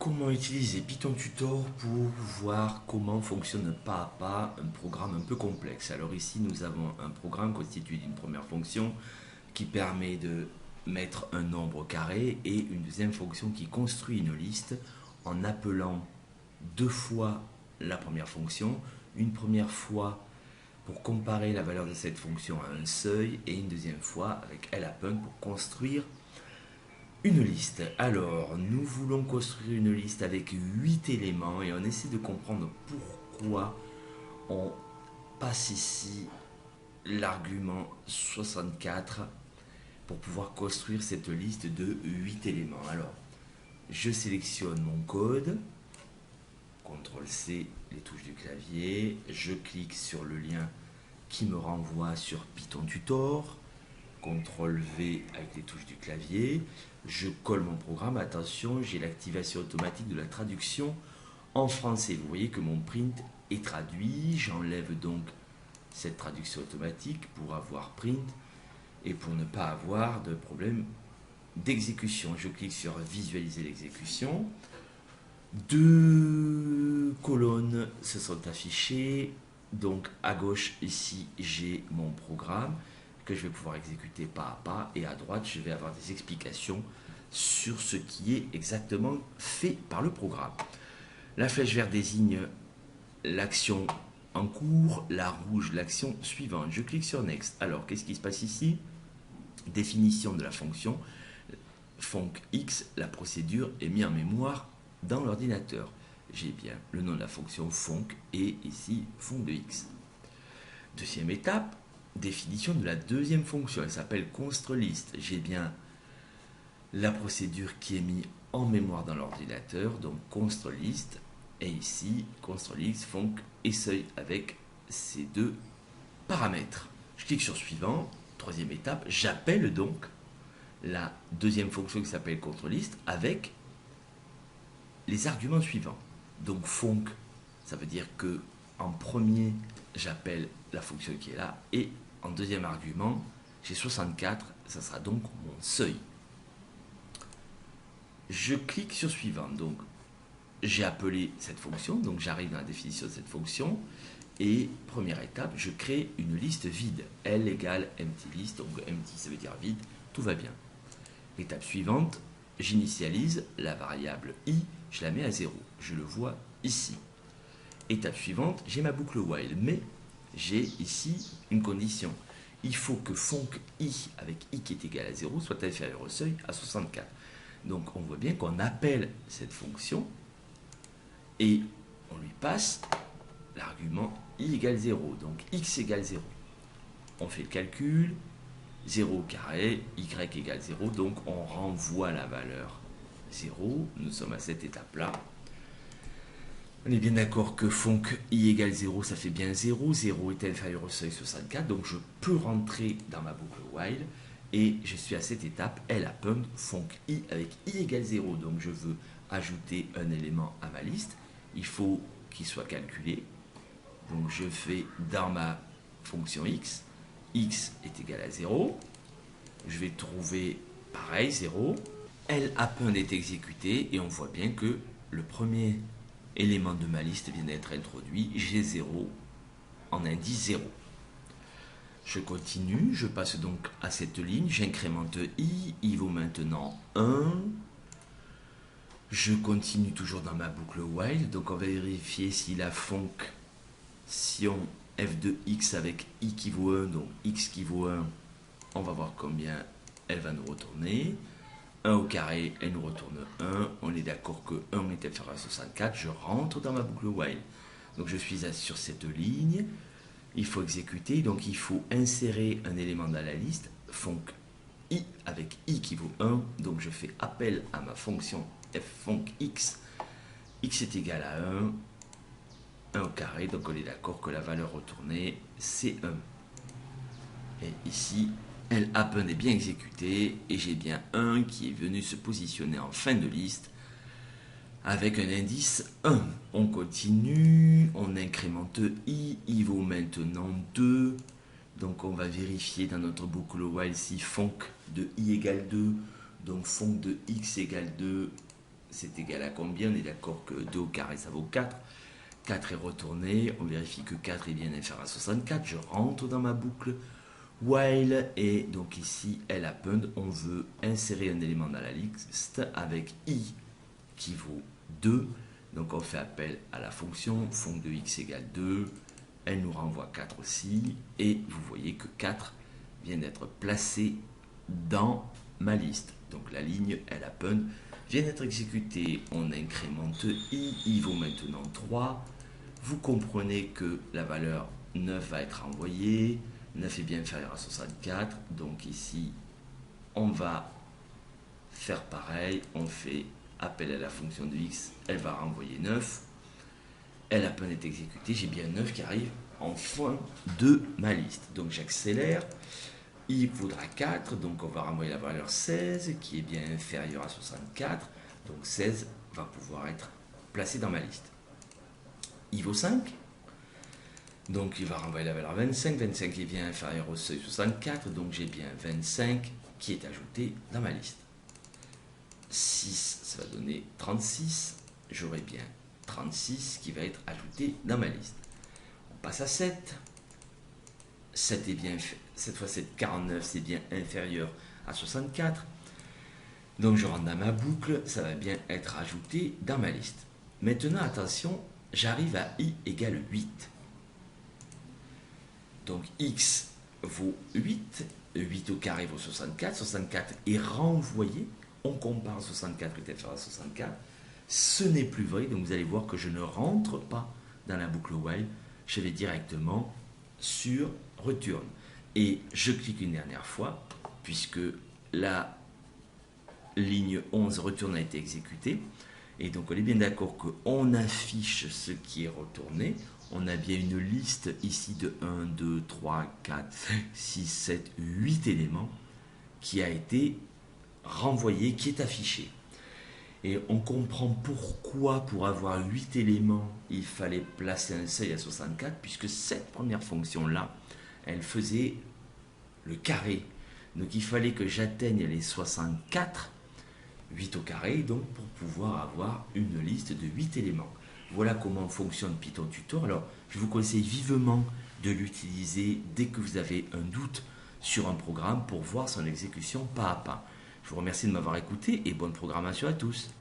Comment utiliser Python Tutor pour voir comment fonctionne pas à pas un programme un peu complexe. Alors ici, nous avons un programme constitué d'une première fonction qui permet de mettre un nombre carré et une deuxième fonction qui construit une liste en appelant deux fois la première fonction, une première fois pour comparer la valeur de cette fonction à un seuil et une deuxième fois avec lappend pour construire une liste. Alors, nous voulons construire une liste avec 8 éléments et on essaie de comprendre pourquoi on passe ici l'argument 64 pour pouvoir construire cette liste de 8 éléments. Alors, je sélectionne mon code, CTRL-C, les touches du clavier, je clique sur le lien qui me renvoie sur Python Tutor, CTRL-V avec les touches du clavier, je colle mon programme, attention, j'ai l'activation automatique de la traduction en français. Vous voyez que mon print est traduit, j'enlève donc cette traduction automatique pour avoir print et pour ne pas avoir de problème d'exécution. Je clique sur visualiser l'exécution. Deux colonnes se sont affichées. Donc à gauche ici j'ai mon programme que je vais pouvoir exécuter pas à pas et à droite je vais avoir des explications sur ce qui est exactement fait par le programme. La flèche verte désigne l'action en cours, la rouge l'action suivante. Je clique sur Next. Alors qu'est-ce qui se passe ici? Définition de la fonction funcx, la procédure est mise en mémoire dans l'ordinateur. J'ai bien le nom de la fonction func et ici func de x. Deuxième étape, définition de la deuxième fonction, elle s'appelle construList. J'ai bien la procédure qui est mise en mémoire dans l'ordinateur, donc construList, et ici construList, func et seuil avec ces deux paramètres. Je clique sur suivant, troisième étape, j'appelle donc la deuxième fonction qui s'appelle construList avec les arguments suivants. Donc func, ça veut dire que en premier, j'appelle la fonction qui est là, et en deuxième argument, j'ai 64, ça sera donc mon seuil. Je clique sur suivant, donc j'ai appelé cette fonction, donc j'arrive dans la définition de cette fonction, et première étape, je crée une liste vide, L égale empty list, donc empty ça veut dire vide, tout va bien. Étape suivante, j'initialise la variable i, je la mets à 0, je le vois ici. Étape suivante, j'ai ma boucle while, mais j'ai ici une condition. Il faut que func i avec i qui est égal à 0 soit inférieur au seuil à 64. Donc on voit bien qu'on appelle cette fonction et on lui passe l'argument i égale 0, donc x égale 0. On fait le calcul, 0 au carré, y égale 0, donc on renvoie la valeur 0. Nous sommes à cette étape-là. On est bien d'accord que func i égale 0, ça fait bien 0. 0 est inférieur au seuil 64, donc je peux rentrer dans ma boucle while. Et je suis à cette étape, lappend func i avec i égale 0. Donc je veux ajouter un élément à ma liste. Il faut qu'il soit calculé. Donc je fais dans ma fonction x est égal à 0. Je vais trouver pareil, 0. Lappend est exécuté et on voit bien que le premier élément de ma liste vient d'être introduit. J'ai 0 en indice 0. Je continue, je passe donc à cette ligne, j'incrémente i vaut maintenant 1. Je continue toujours dans ma boucle while, donc on va vérifier si la fonction f de x avec i qui vaut 1, donc x qui vaut 1, on va voir combien elle va nous retourner. 1 au carré, elle nous retourne 1. On est d'accord que 1 est inférieur à 64. Je rentre dans ma boucle while. Donc je suis sur cette ligne. Il faut exécuter. Donc il faut insérer un élément dans la liste. Func i avec i qui vaut 1. Donc je fais appel à ma fonction ffunc x. X est égal à 1. 1 au carré. Donc on est d'accord que la valeur retournée, c'est 1. Et ici, lappend est bien exécuté et j'ai bien 1 qui est venu se positionner en fin de liste avec un indice 1. On continue, on incrémente i vaut maintenant 2. Donc on va vérifier dans notre boucle while si func de i égale 2. Donc func de x égale 2, c'est égal à combien? On est d'accord que 2 au carré, ça vaut 4. 4 est retourné, on vérifie que 4 est bien inférieur à 64. Je rentre dans ma boucle while, et donc ici, elle append, on veut insérer un élément dans la liste avec i qui vaut 2. Donc on fait appel à la fonction, fonc de x égale 2, elle nous renvoie 4 aussi, et vous voyez que 4 vient d'être placé dans ma liste. Donc la ligne, elle append, vient d'être exécutée, on incrémente i vaut maintenant 3. Vous comprenez que la valeur 9 va être envoyée, 9 est bien inférieur à 64, donc ici, on va faire pareil, on fait appel à la fonction de x, elle va renvoyer 9, elle a peine est exécutée, j'ai bien 9 qui arrive en fin de ma liste. Donc j'accélère, i vaudra 4, donc on va renvoyer la valeur 16, qui est bien inférieure à 64, donc 16 va pouvoir être placé dans ma liste. I vaut 5, donc il va renvoyer la valeur 25, 25 est bien inférieur au seuil 64, donc j'ai bien 25 qui est ajouté dans ma liste. 6, ça va donner 36, j'aurai bien 36 qui va être ajouté dans ma liste. On passe à 7, 7 est bien, cette fois c'est 49, c'est bien inférieur à 64, donc je rentre dans ma boucle, ça va bien être ajouté dans ma liste. Maintenant attention, j'arrive à i égale 8. Donc x vaut 8, 8 au carré vaut 64, 64 est renvoyé, on compare 64 qui est inférieur à 64, ce n'est plus vrai, donc vous allez voir que je ne rentre pas dans la boucle while, je vais directement sur return. Et je clique une dernière fois, puisque la ligne 11 return a été exécutée, et donc on est bien d'accord qu'on affiche ce qui est retourné. On a bien une liste ici de 1, 2, 3, 4, 5, 6, 7, 8 éléments qui a été renvoyé, qui est affiché. Et on comprend pourquoi, pour avoir 8 éléments, il fallait placer un seuil à 64, puisque cette première fonction-là, elle faisait le carré. Donc il fallait que j'atteigne les 64, 8 au carré, donc pour pouvoir avoir une liste de 8 éléments. Voilà comment fonctionne Python Tutor. Alors, je vous conseille vivement de l'utiliser dès que vous avez un doute sur un programme pour voir son exécution pas à pas. Je vous remercie de m'avoir écouté et bonne programmation à tous.